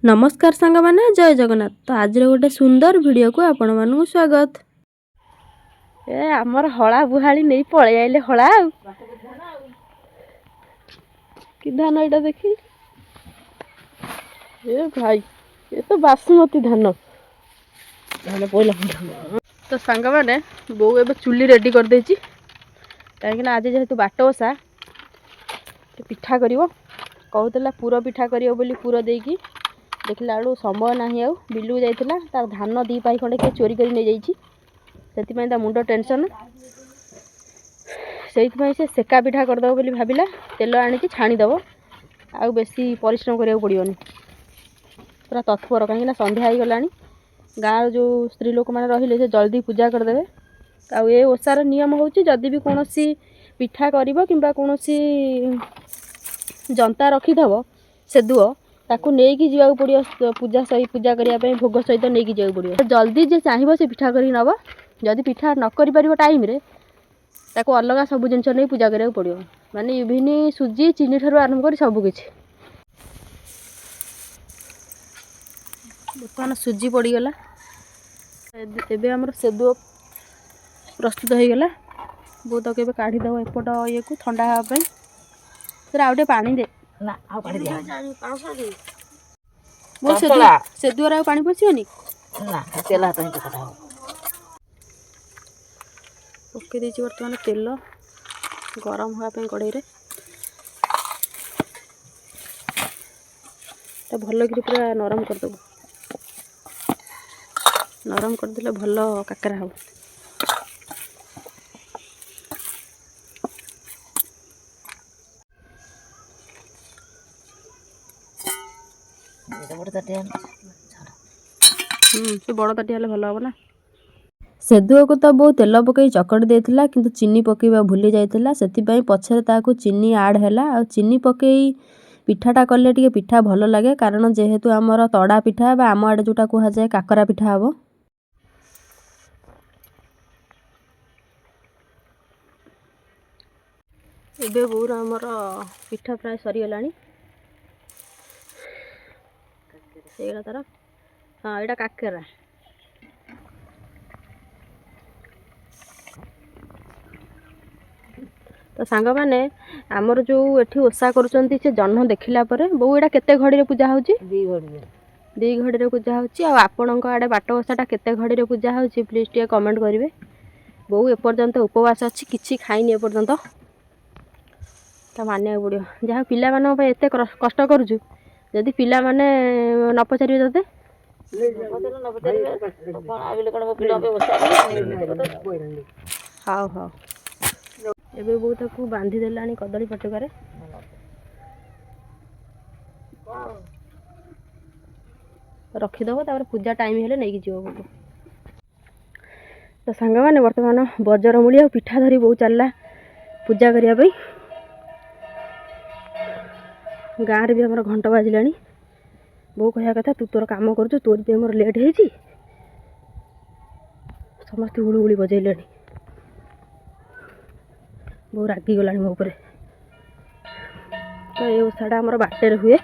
नमस्कार सांग मैंने जय जगन्नाथ। तो आज गोटे सुंदर वीडियो को आपण मानू स्वागत। ए आमर हला बुहाड़ी नहीं पड़े आइले हला कि धान यहाँ देखी ए भाई ये तो बासमती धान धान पहला तो सांग मैंने बो ए चुली रेडी कर देची कहीं आज जेहेतु बाट ओसा पिठा करिवो कहूला पुर पिठा करिवो बोली पुर देकी देखला बेलू समय ना आउ बिलू जाइला तार धान दी पाई खंडे किए चोरी कर नहीं जाती मुंड टेंशन से सेका पिठा करदेव बोली भाविला तेल आनी छाणीदेव आउ बेसी परिश्रम करा पड़ोनी पूरा तत्पर कहीं संध्या हो गला गाँव जो स्त्री लोक मैंने रही से जल्दी पूजा करदे आउ ए ओसार नियम हूँ जदि भी कौन पिठा कर कौन जंता रखीदव सेदुओ ताकू नहीं जावाक पड़ो पूजा सही पूजा करने भोग सहित नहीं जावाक पड़ो जल्दी जे चाहिए से पिठा कर नब जदि पिठा न कर पार टाइम ताको अलग सब जिन नहीं पूजा करा पड़ो माने इभिन सुजी चीनी ठार आरंभ कर सबकि बर्तमान सुजी पड़गला एबे आमर सेदुओ प्रस्तुत हो गला बहुत तक काढ़ीदेव एपट ये को ठंडा हाँपाई फिर आउटे पानी दे ना आउ पानी दे मो से द्वारा पानी पशिवनी ना तेल हाथ ही पका पके देछि वर्तमान तेल गरम होगा पे कड़ाई रे तो भल कि पूरा नरम कर दबो नरम कर देले भल काकरा हो से बड़ ताटी हेल्ले भल हम ना सेदुओ को तो बहुत तेल पकई चकड़ी देता किंतु चीनी पकईवा भूली जाइला से पछरे ताकू चीनी आड है आ चीनी पकई पिठाटा कले टिके पिठा भल लगे कारण जेहेतु आमर तड़ा पिठा बा आम आड़े जोटा कहुए काकरा पिठा हम एबे बोर आमर पिठा प्राय सरीगला तार हाँ यहाँ काकेरा तो सांग मैंने आमर जो एठी ओषा करुँच से जह्न देखला बो यहाँ केते घड़ी पूजा हो दी घड़ी पूजा होपण आड़े बाट ओषाटा केते घड़ी पूजा हो प्लीज टे कमेंट करेंगे बो एपर्यंत उपवास अच्छी किसी खाईनी एपर्यंत तो मानिया पड़ो जहाँ पिला एत कष्ट करुचु जदि पिला माने न पचारे ते हाँ हाँ एबे बो ताकू बांधी देला कदली पटुकार रखीदब तापर पूजा टाइम हेले नहीं जीव बो तो सांग मैंने बर्तमान बजर मूली पिठा धरी बो चलला पूजा करने गाँव रे भी आम घंट बाजिला बो कह कथा तू तोर कम कर तोर भी मोर लेट हो समस्त हुड़ुहुड़ी बजेले बो रागिगला मो उपर तो ये ओषाटा आमर बाटे हुए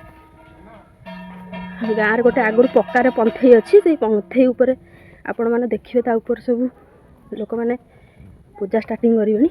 गाँव गोटे आगुरी पक्कार पंथई अच्छी से पंथई उपर आपण मैंने देखिए ता ऊपर सब लोक मैंने पूजा स्टार्टिंग करें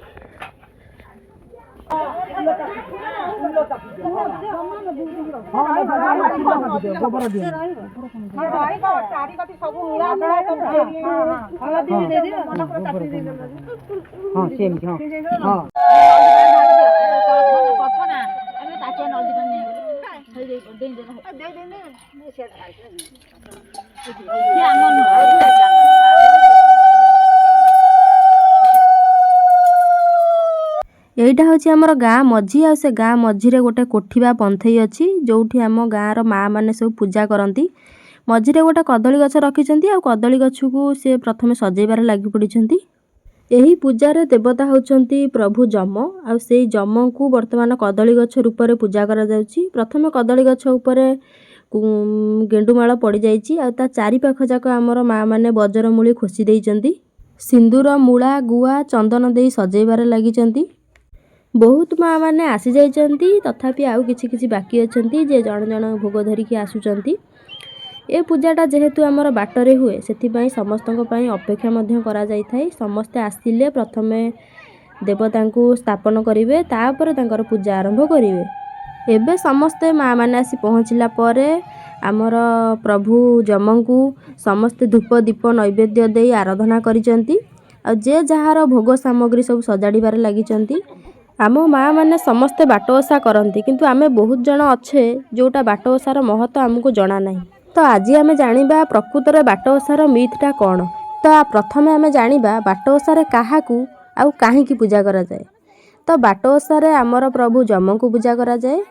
यहीटा हूँ आमर गाँ मझी आ से गाँ मझीरे गोटे कोठीबा पंथई अच्छी जो आम गाँव माँ मैंने सब पूजा करती मझीरे गोटे कदली गछ रखिंट आ कदली गछ को सी प्रथम सजेबार लगी पड़ी यही पूजार देवता होती प्रभु जम आ से जम को वर्तमान कदली गछ रूप में पूजा करा जाउछि। प्रथम कदली गछ उपर गेंडुमाल पड़ जा चारिपाख जाक आमर माँ मैंने बजर मूली खोसी देइचंती सिंदूर मूला गुआ चंदन दे सजेबार लगी बहुत माँ मैंने आसी जाइचंती तथापि आउ किछि किछि बाकी अछंती जे जण जण भोग धरिकी आसुचंती ए पूजाटा जेहेतु आमर बाटरे हुए से समस्तों अपेक्षा कराए। समस्ते आसिले प्रथमे देवता को स्थापन करेंगे तापर तांकर पूजा आरंभ करेंगे। एबे समस्ते माँ मैंने आसी पहुँचला परे आमर प्रभु जम को समस्ते धूप दीप नैवेद्य दे आराधना करिसेंती। आ जे जहार भोग सामग्री सब सजाड़बार लगी। आम माँ मैंने समस्ते बाट ओषा करती किंतु आमे बहुत जन अच्छे जोटा बाट ओषार महत्व आमको जना नहीं। तो आज आम जाना प्रकृतर बाट ओषार मिथटा कौन। तो प्रथमे आम जाना बाट ओषार क्या आउ कहीं पूजा करा जाए। तो बाट ओषार आमर प्रभु जम को पूजा करा जाए।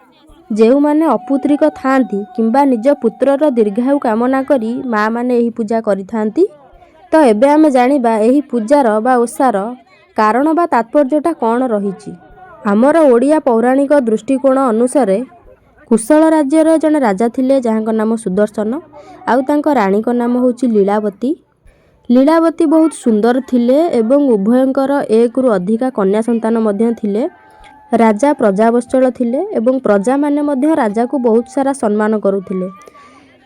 जो माने अपुत्रिक थांती किंबा निज पुत्रर दीर्घायु कामना करी माँ माने यही पूजा करी थांती। तो एबे आमे जानिबा एही पूजार बा ओषार कारण बा तात्पर्यटा कौन रही। आमर ओडिया पौराणिक दृष्टिकोण अनुसार कुशल राज्यर जने राजा थिले जहाँको नाम सुदर्शन आउ तांको रानी को नाम होची लीलावती। लीलावती बहुत सुंदर थिले एवं उभयंकर एक रु अधिका कन्या संतान मध्य थिले। राजा प्रजावत्सल थिले एवं प्रजा माने मध्य राजा को बहुत सारा सम्मान करुथिले।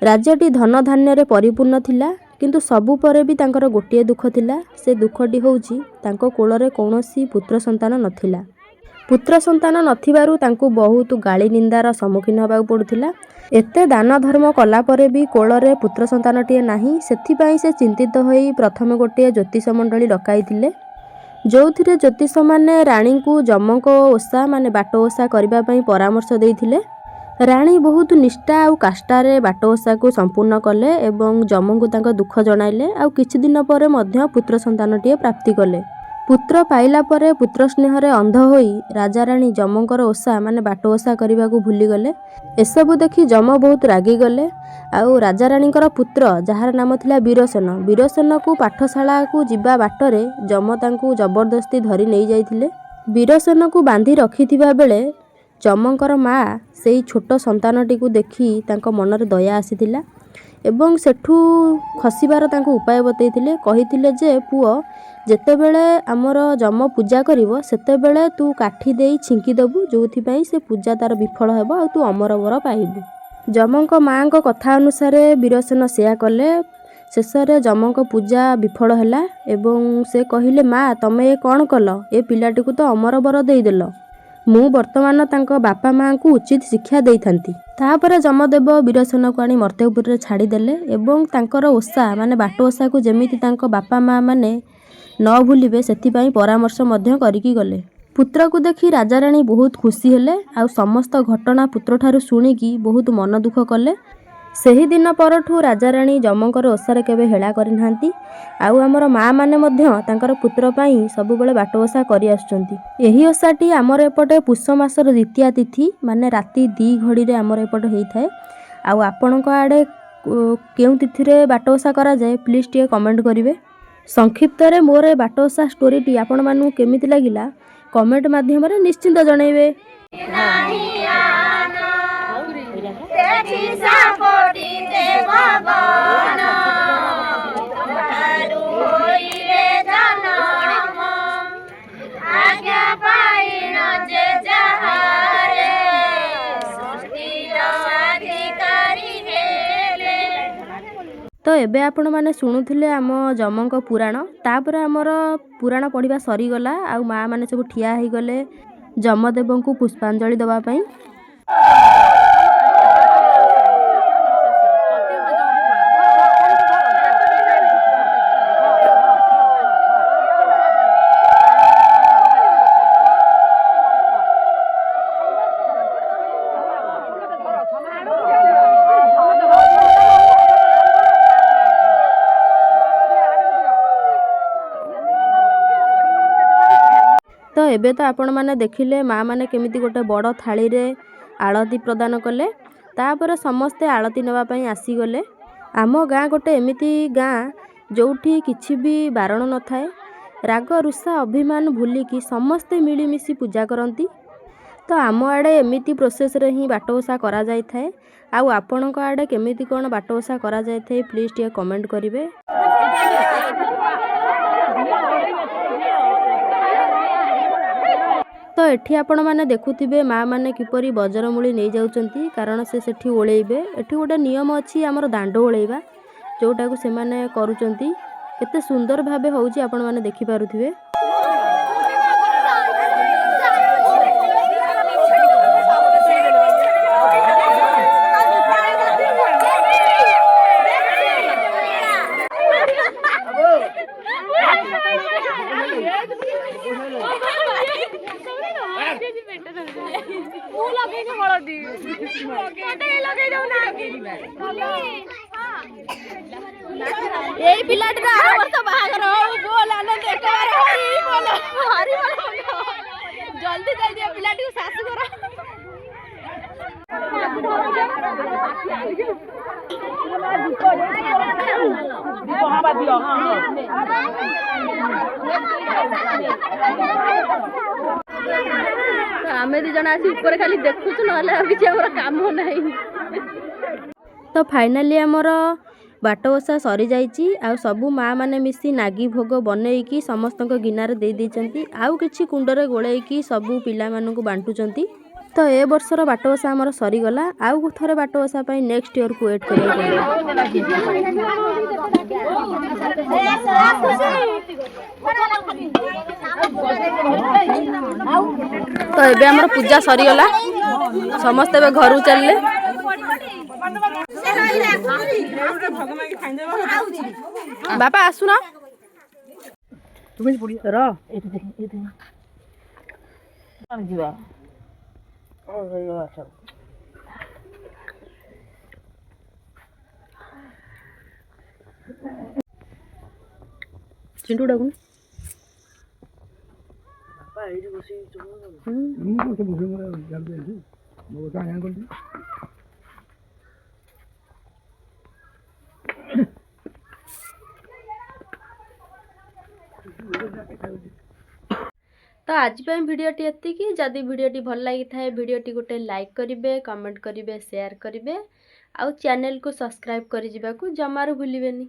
राज्यटी धन धान्य रे परिपूर्ण थिला किंतु सबु परे भी तांकर गोटिए दुख थिला। से दुखटी होउची तांको कोलरे कौनसी पुत्र संतान नथिला। पुत्र संतान नथिबारु तांको बहुत गाली निंदार सम्मुखीन होबाक पड़ुथिला। एते दान धर्म कला परे भी कोलरे पुत्र संतानटीए नाही। सेथिपाई से चिंतित होई प्रथम गोटे ज्योतिष मंडली डकाइथिले। जोथिरे ज्योतिष माने रानी को जमको ओषा माने बाट ओषा करबा पई परामर्श देइथिले। रानी बहुत निष्ठा और काष्ठारे बाट ओषा को संपूर्ण कले एवं जम को तांको दुख जणाइले। आ किछि दिन परे मध्य पुत्र संतानटीए प्राप्ति कले। पुत्र पाइला परे पुत्र स्नेह रे अंध होई राजा रानी जमकर ओषा माने बाट ओषा करबा को भूली गले। एसबु देखि जम बहुत रागी गले। आउ राजा रानीकर पुत्र जार नाम थिला वीरसेन वीरसेन को पाठशाला को जिबा बाटरे जम तांको जबरदस्ती धरी नहीं जाइथिले। वीरसेन को बांधी रखिथिबा बेले जमकर माँ सेई छोट संतानटी को देखी तांको मनरे दया आसीथिला एवं सेठू खसिबार तांको उपाय बतैथिले। कहिथिले जे पुओ जेतेबेले आमर जम पूजा करिवो सेतेबेले तू काठी देई छिंकी दबु जोथिपाई से पूजा तार विफल हेबो आ तू अमर वर पाइबु। जमक माँ को कथा अनुसार वीरसेन सेया कले। शेषरे जमक पूजा विफल हैला एवं से कहिले माँ तमे ये कौन कल ए पिलाटी को तो अमर वर देदेल। मु वर्तमान तांको बापा माँ को उचित शिक्षा देई थांती। तापरे जमदेव वीरसेन को आनी मर्त्यपुर छाड़ीदेले एवं तांकर ओषा माने बाट ओषा को जेमिति तांको बापा माँ माने न भूलिबे सेथिपाई परामर्श मध्य करिकी गले। पुत्र को देखी राजा रानी बहुत खुशी हेले आ समस्त घटना पुत्र ठारू शुणिकी बहुत मन दुख कले। सेही दिन परठू राजा रानी जमकर ओषारे केबे हेला करि नांती। आउ आमर माँ माने मध्य तांकर पुत्र पाई सबुबेले बाट ओषा करि आसुचंती। एही ओषाटी आमर एपटे पुष्य मासर द्वितीया तिथि माने राति 2 घड़ी रे आमर एपटे हेई थाए। आउ आपनक आडे केउ तिथि रे बाट ओषा करा जाए प्लीज टिए कमेंट करिवे। संक्षिप्त रे मोर ए बाट ओषा स्टोरीटी आपण मानू केमिति लागिला कमेंट माध्यम रे निश्चिंत जणाइबे। तो एबे आपण माने शुणुथिले आम जमक पुराण। तापरे आमर पुराण पढ़िबा सरीगला। आउ माँ माने सब ठिया ही गले जमदेव को पुष्पांजलि दवा पई। तो एबे तो आपण माने देखिले माँ माने केमिति गोटे बड़ थाली रे आलती प्रदान कले। तापर समस्ते आलती नेबा पई आसी गले। आम गाँ गोटे एमिति गाँ जोठी किछि भी बारण न थाए। राग रुषा अभिमान भूलिकी समस्ते मिलीमिशी पूजा करती। तो आम आड़े एमिति प्रोसेस रे ही बाट ओषा करा जाय थाए। आउ आपणक आड़े केमिति कोन बाट ओषा करा जाय थाए प्लीज टिए कमेंट करिवे। तो एठी आपण माने देखुथिबे माँ माने किपरि बजरमूली नहीं जाउचंती कारण से सेठी ओळेइबे। एठी गोटे नियम अछि हमर दांड ओळेइबा जोटाकू से माने करूचंती। केते सुंदर भाबे होउची आपण माने देखि पारुथिबे। এই পিলাটা আর বর্ষ বাহাগর হউ बोल आनंद एकबार हरि बोल हरि बोल जल्दी जाई दियो पिलाटी को सासु करो आमे दी जना आसी ऊपर खाली देखुछु नले आ किछ हमर काम नाही। तो फाइनाली हमर बाट ओषा सरी जाइची आ सबु माँ माने मिसी नागी भोग बनईकी समस्त गिनारे दे देइचंती आउ किछि कुंडरे गोळेईकी सबु पिला मानकु बांटुचंती। तो ए वर्षर बाट ओषा हमर सरी गला आउ थरे बाट ओषा पई नेक्स्ट ईयर को वेट करिया तो एबे हमर पूजा सरी गला समस्त एबे घरु चलले। बापा आसुना चिंटू डाकुन तो आज भिडियोटी एतिकी जदि भिडियोटी भल लगी थाए भिडियोटी गोटे लाइक करिवे कमेंट करिवे शेयर करिवे आउ चैनल को सब्सक्राइब करि जिबाकू जमारू भूलिबेनी।